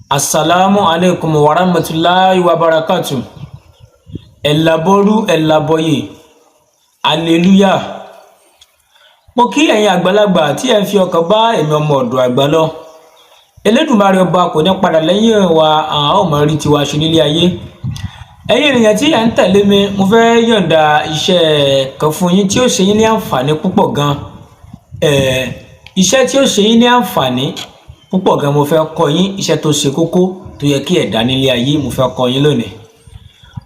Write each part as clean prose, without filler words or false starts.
Assalamu alaikum wa rahmatullahi wa barakatuh. Ẹ̀làbọ̀rú ẹ̀làbọ̀yè. Hallelujah. Mo kí ẹ̀yin àgbàlagbà tí ẹ ń fi ọkàn bá èmi ọmọ ọ̀dọ̀ àgbà lọ. Elédùmarè ọba kò ní padà lẹ́yìn wa, a ó máa rí tiwa ṣe nílé ayé. Ẹ̀yin ènìyàn tí ẹ ń tẹ̀lé mi, mo fẹ́ yọ̀ǹda iṣẹ́ kan fún yín tí ó ṣe yín ní àǹfààní púpọ̀ gan. Iṣẹ́ tí ó ṣe yín ní àǹfààní púpọ̀ gan mo fẹ́ kọ́ yín, iṣẹ́ tó ṣe kókó tó yẹ kí ẹ̀dá nílé ayé mo fẹ́ kọ́ yín lónìí.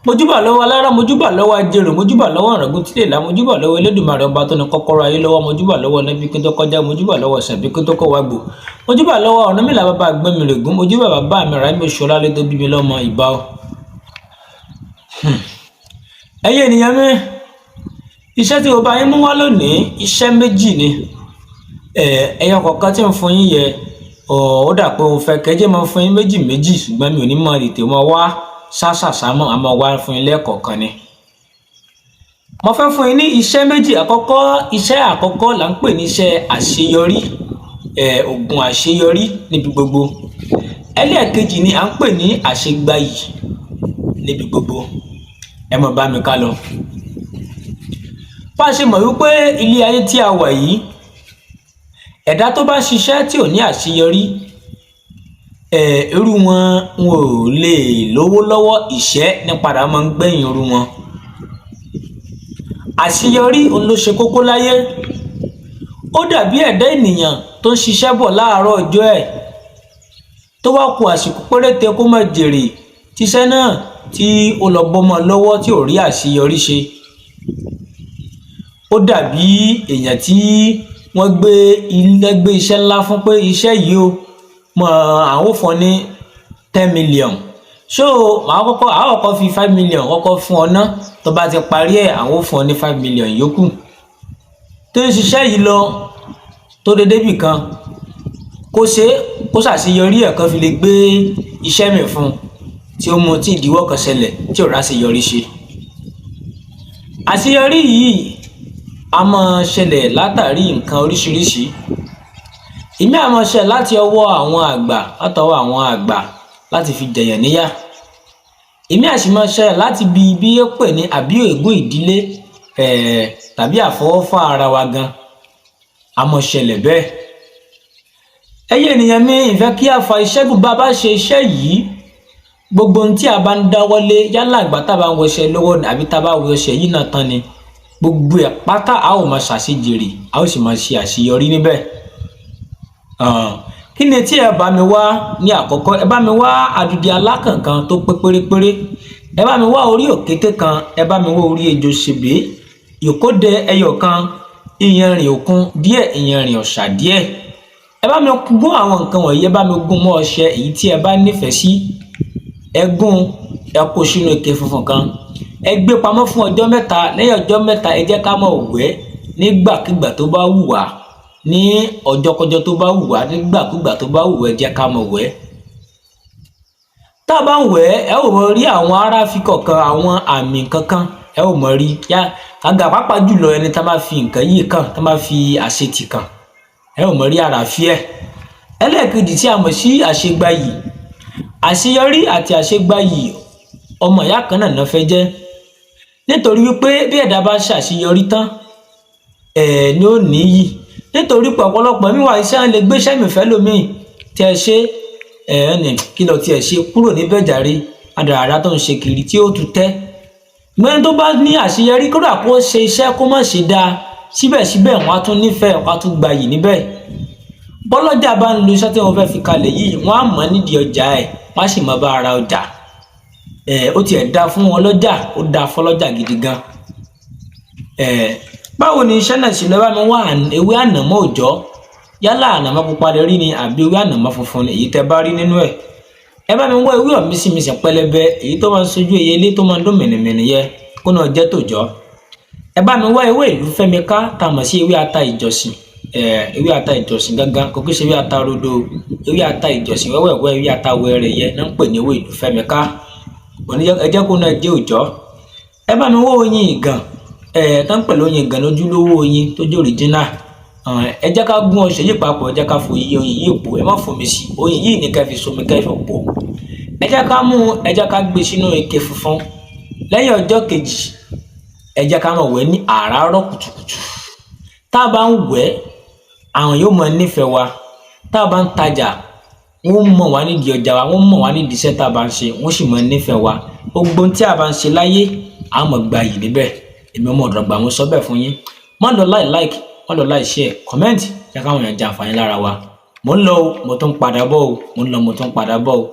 Mojúbà lọ́wọ́ alára, mojúbà lọ́wọ́ ajérò, mojúbà lọ́wọ́ ọ̀ràngún tílé ìlà, mojúbà lọ́wọ́ Elédùmarè ọba tó ní kọ́kọ́rọ́ ayé lọ́wọ́, mojúbà lọ́wọ́ nẹ́bí kí n tó kọjá, mojúbà lọ́wọ́ ṣàbí kí n tó kọ́ wá gbò, mojúbà lọ́wọ́ Ọ̀rúnmìlà bàbá Àgbẹ̀mìrègún, mojúbà bàbá mi Ráìmí Ṣọlálé tó bí mi lọ́mọ ìbà o. Ẹ̀yin ènìyàn mi, iṣẹ́ tí mo bá yín mú wá lónìí, iṣẹ́ méjì ni. Ẹyọ kọ̀ọ̀kan tí ń fún yín yẹ ó dà pé mo fẹ́ kẹ́jẹ́ máa fún yín méjì méjì, ṣùgbọ́n mi ò ní máa tètè máa wá ṣàṣàṣàmọ́, a máa wá fún yín lẹ́ẹ̀kọ̀ọ̀kan ni. Mo fẹ́ fún yín ní iṣẹ́ méjì. Iṣẹ́ àkọ́kọ́ là ń pè ní iṣẹ́ àṣeyọrí, ògùn àṣeyọrí níbi gbogbo. Ẹlẹ́ẹ̀kejì ni à ń pè ní asegbayii níbi gbogbo. Ẹ máa bá mi ká lọ. Bá a ṣe mọ̀ wípé ilé ayé tí a wà yìí, ẹ̀dá tó bá ṣiṣẹ́ tí ò ní àṣeyọrí, irú wọn ò lè lówó lọ́wọ́, ìṣẹ́ ní padà máa ń gbẹ̀yìn irú wọn. Àṣeyọrí òun ló ṣe kókó láyé. Ó dàbí ẹ̀dá ènìyàn tó ń ṣiṣẹ́ bọ̀ láàárọ̀ ọjọ́ ẹ̀, tó wá kù àsìkò péréte kó má jèrè tíṣẹ́ náà tí ó lọ bọ́mọ lọ́wọ́ tí ò rí àṣeyọrí ṣe. Ó dàbí èèyàn tí wọ́n gbé iṣẹ́ ńlá fún pé iṣẹ́ yìí ó mọ àwọn fún ọ ní 10 million. So àwọn kọ́kọ́ fi 5 million kọ́kọ́ fún ọ náà, tó bá ti parí ẹ̀ àwọn fún ọ ní 5 million yòókù. Tó ń ṣiṣẹ́ yìí lọ tó dé débì kan, kó ṣàṣeyọrí ẹ̀ kan fi lè gbé iṣẹ́ mi fún un tí ó mú tí ìdíwọ́ kan ṣẹlẹ̀ tí ò ráṣeyọrí ṣe. Àṣeyọrí yìí a máa ṣẹlẹ̀ látàrí nǹkan oríṣiríṣi. Ìmí a máa ṣẹlẹ̀ láti ọwọ́ àwọn àgbà láti fi jẹ̀yàn níyà. Ìmí a sì máa ṣẹlẹ̀ láti bí ó pè ní àbí ègún ìdílé, tàbí àfọwọ́fà ara wa gan. A máa ṣẹlẹ̀ bẹ́ẹ̀. Ẹ̀yin ènìyàn mi, ìfẹ́ kí a fa iṣẹ́ gùn. Bá bá ṣe iṣẹ́ yìí, gbogbo ohun tí a bá ń dáwọ́lé, yálà ìgbà tá a bá ń wọṣẹ́ lọ́wọ́ àbí tá a bá wọṣẹ́ yìí náà tán ni, gbogbo ẹ̀ pátá a ó máa ṣàṣejèrè, a ó sì máa ṣe àṣeyọrí níbẹ̀. Kí ni tí ẹ bá mi wá ní àkọ́kọ́? Ẹ bá mi wá àdùdì alákànkan tó pé pérépéré, ẹ bá mi wá orí òkété kan, ẹ bá mi wá orí ejò ṣèbé, ìkódẹ ẹyọ kan, ìyanrìn òkun díẹ̀, ìyanrìn ọ̀sà díẹ̀. Ẹ bá mi gún àwọn nǹkan wọ̀nyí, ẹ bá mi gún mọ́ ọṣẹ èyí tí ẹ bá nífẹ̀ẹ́ sí. Ẹ gún, ẹ kó sínú ike funfun kan, ẹ gbé pamọ́ fún ọjọ́ mẹ́ta. Lẹ́yìn ọjọ́ mẹ́ta, ẹ jẹ́ ká máa wẹ̀ nígbàkígbà tó bá wù wá, ní ọjọ́kọjọ́ tó bá wù wá, nígbàkúgbà tó bá wù wá, ẹ jẹ́ ká máa wẹ̀. Tá a bá ń wẹ̀, ẹ ó máa rí àwọn aráàfin kọ̀ọ̀kan, àwọn àmì kankan ẹ ó máa rí. Àgà pàápàá jùlọ ẹni tá bá fi nǹkan yìí kàn, tá bá fi àṣetì kàn, ẹ ó máa rí àràfin ẹ̀. Ẹlẹ́ẹ̀kejì tí a mọ̀ sí asegbayii. Àṣeyọrí àti asegbayii ọmọ ìyá kan náà fẹ́ jẹ́. Nítorí wípé bí ẹ̀dá bá ṣàṣeyọrí tán, ni ó níyì. Nítorí pé ọ̀pọ̀lọpọ̀ mi wà iṣẹ́ lè gbé iṣẹ́ mi fẹ́ lómi tí ẹ ṣe kí lọ tí ẹ ṣe kúrò níbẹ̀ jàre, àdàràdà tó ń ṣe kiri tí ó tún tẹ́. Gbẹ́ni tó bá ní àṣeyọrí, kódà kó ṣe iṣẹ́ kó má ṣe dáa, síbẹ̀síbẹ̀ wọ́n á tún nífẹ̀ẹ́, wọ́n á tún gbayì níbẹ̀. Bọ́lọ́jà bá ń lo iṣẹ́ tí wọ́n fẹ́ fi kalẹ̀ yìí, wọ́n á mọ̀ nídìí ọjà ẹ̀, wọ́n á sì máa bá ara ọjà. Ó tiẹ̀ dá fún wọn lọ́jà, ó dá fọ́lọ́jà gidi gan. Báwo ni iṣẹ́ náà ṣe lọ? Bá mi wá ewé ànàmọ́ òòjọ́, yálà ànàmọ́ pupa lè rí ni àbí ewé ànàmọ́ funfun èyí tẹ́ bá rí nínú ẹ̀. Ẹ bá mi wá ewé ọ̀mísìmísì pẹlẹbẹ, èyí tó máa ń sojú eyelé tó máa ń dún mìnìmìnì yẹ kó náà jẹ́ tòjọ́. Ẹ bá mi wá ewé ìlú fẹ́mi ká, tá a mọ̀ sí ewé ata ìjọsìn. Ewé ata ìjọsìn gangan, kò kí ṣe ewé ata rodo, ewé ata ìjọsìn wẹ́wẹ́wẹ́, ewé ata wẹ́rẹ́ yẹ náà ń pè ní ewé ìlú fẹ́mi ká. Ẹ jẹ́ kó náà jẹ́ òòjọ́. Ẹ bá mi wá oyin ìgàn, tán pẹ̀lú oyin ìgàn lójúlówó oyin tó jẹ́ original. ẹ jẹ́ ká gún ọṣẹ yìí papọ̀, ẹ jẹ́ ká fo oyin yìí pò, ẹ má fomi sí, oyin yìí ní ká fi somi ká fi pò. Ẹ jẹ́ ká mú, ẹ jẹ́ ká gbé sínú ike funfun. Lẹ́yìn ọjọ́ kejì ẹ jẹ́ ká máa wẹ̀ ní àràárọ̀ kùtùkùtù. Tá a bá ń wẹ̀, àwọn yóò máa nífẹ̀ẹ́ wa. Tá a bá ń tajà, wọ́n mọ̀ wá nídìí ọjà wa, wọ́n mọ̀ wá nídìí iṣẹ́ tá a bá ń ṣe, wọ́n sì máa nífẹ̀ẹ́ wa. Gbogbo tí a bá ń ṣe láyé a máa gba yìí níbẹ̀. Èmi ọmọ ọ̀dọ̀ àgbà mo sọ bẹ́ẹ̀ fún yín. Má lọ like, má lọ share, comment, jẹ́ káwọn èèyàn jẹ àǹfààní lára wa. Mo ń lọ o, mo tún padà bọ̀ o, mo ń lọ mo tún padà bọ̀ o.